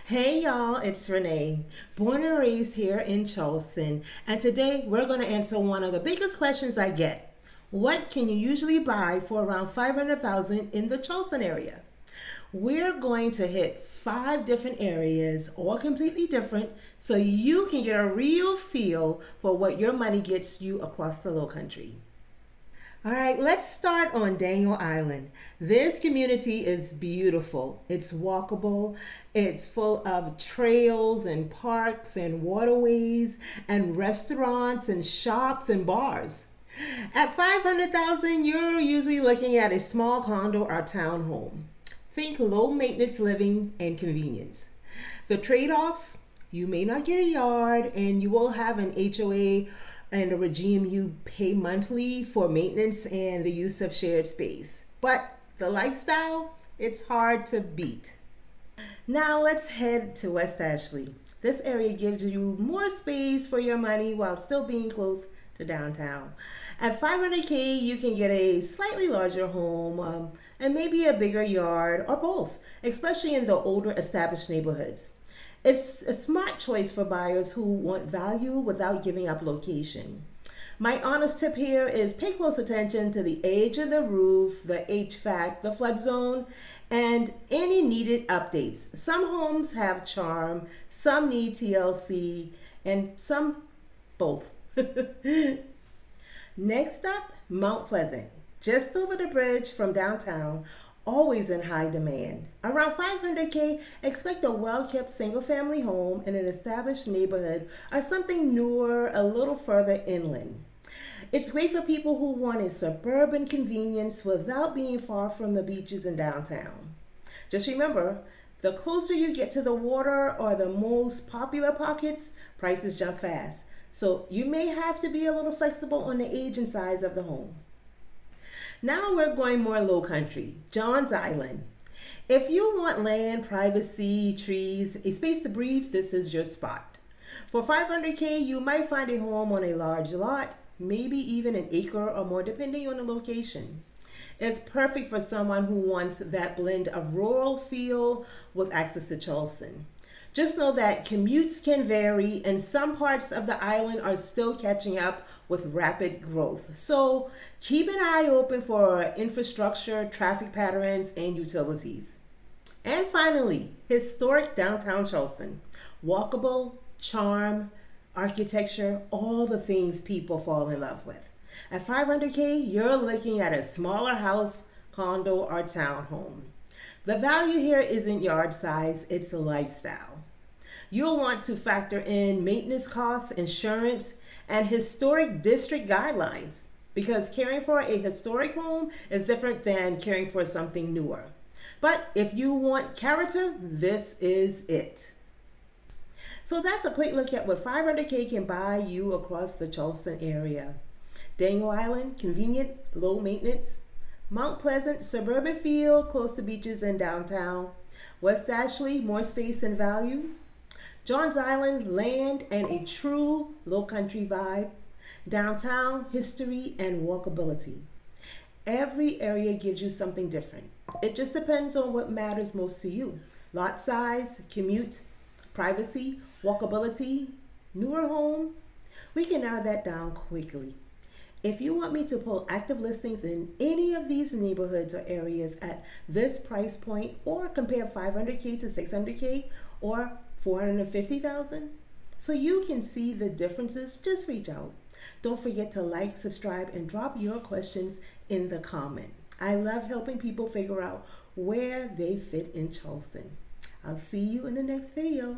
Hey y'all, it's Renee, born and raised here in Charleston, and today we're going to answer one of the biggest questions I get. What can you usually buy for around 500,000 in the Charleston area? We're going to hit 5 different areas, all completely different, so you can get a real feel for what your money gets you across the low country. All right, let's start on Daniel Island. This community is beautiful. It's walkable. It's full of trails and parks and waterways and restaurants and shops and bars. At 500,000, you're usually looking at a small condo or townhome. Think low maintenance living and convenience. The trade-offs, you may not get a yard and you will have an HOA and a regime you pay monthly for maintenance and the use of shared space. But the lifestyle, it's hard to beat. Now let's head to West Ashley. This area gives you more space for your money while still being close to downtown. At 500K, you can get a slightly larger home and maybe a bigger yard or both, especially in the older established neighborhoods. It's a smart choice for buyers who want value without giving up location. My honest tip here is pay close attention to the age of the roof, the HVAC, the flood zone, and any needed updates. Some homes have charm, some need TLC, and some both. Next up, Mount Pleasant, just over the bridge from downtown, always in high demand. Around 500K, expect a well-kept single-family home in an established neighborhood or something newer, a little further inland. It's great for people who want a suburban convenience without being far from the beaches in downtown. Just remember, the closer you get to the water or the most popular pockets, prices jump fast. So you may have to be a little flexible on the age and size of the home. Now we're going more low country, Johns Island. If you want land, privacy, trees, a space to breathe, this is your spot. For 500K, you might find a home on a large lot, maybe even an acre or more depending on the location. It's perfect for someone who wants that blend of rural feel with access to Charleston. Just know that commutes can vary and some parts of the island are still catching up with rapid growth. So keep an eye open for infrastructure, traffic patterns, and utilities. And finally, historic downtown Charleston. Walkable, charm, architecture, all the things people fall in love with. At 500K, you're looking at a smaller house, condo, or townhome. The value here isn't yard size, it's a lifestyle. You'll want to factor in maintenance costs, insurance, and historic district guidelines because caring for a historic home is different than caring for something newer. But if you want character, this is it. So that's a quick look at what 500K can buy you across the Charleston area. Daniel Island, convenient, low maintenance. Mount Pleasant, suburban feel, close to beaches and downtown. West Ashley, more space and value. Johns Island, land and a true low country vibe. Downtown, history and walkability. Every area gives you something different. It just depends on what matters most to you. Lot size, commute, privacy, walkability, newer home. We can narrow that down quickly. If you want me to pull active listings in any of these neighborhoods or areas at this price point or compare 500K to 600K or 450,000, so you can see the differences, just reach out. Don't forget to like, subscribe, and drop your questions in the comment. I love helping people figure out where they fit in Charleston. I'll see you in the next video.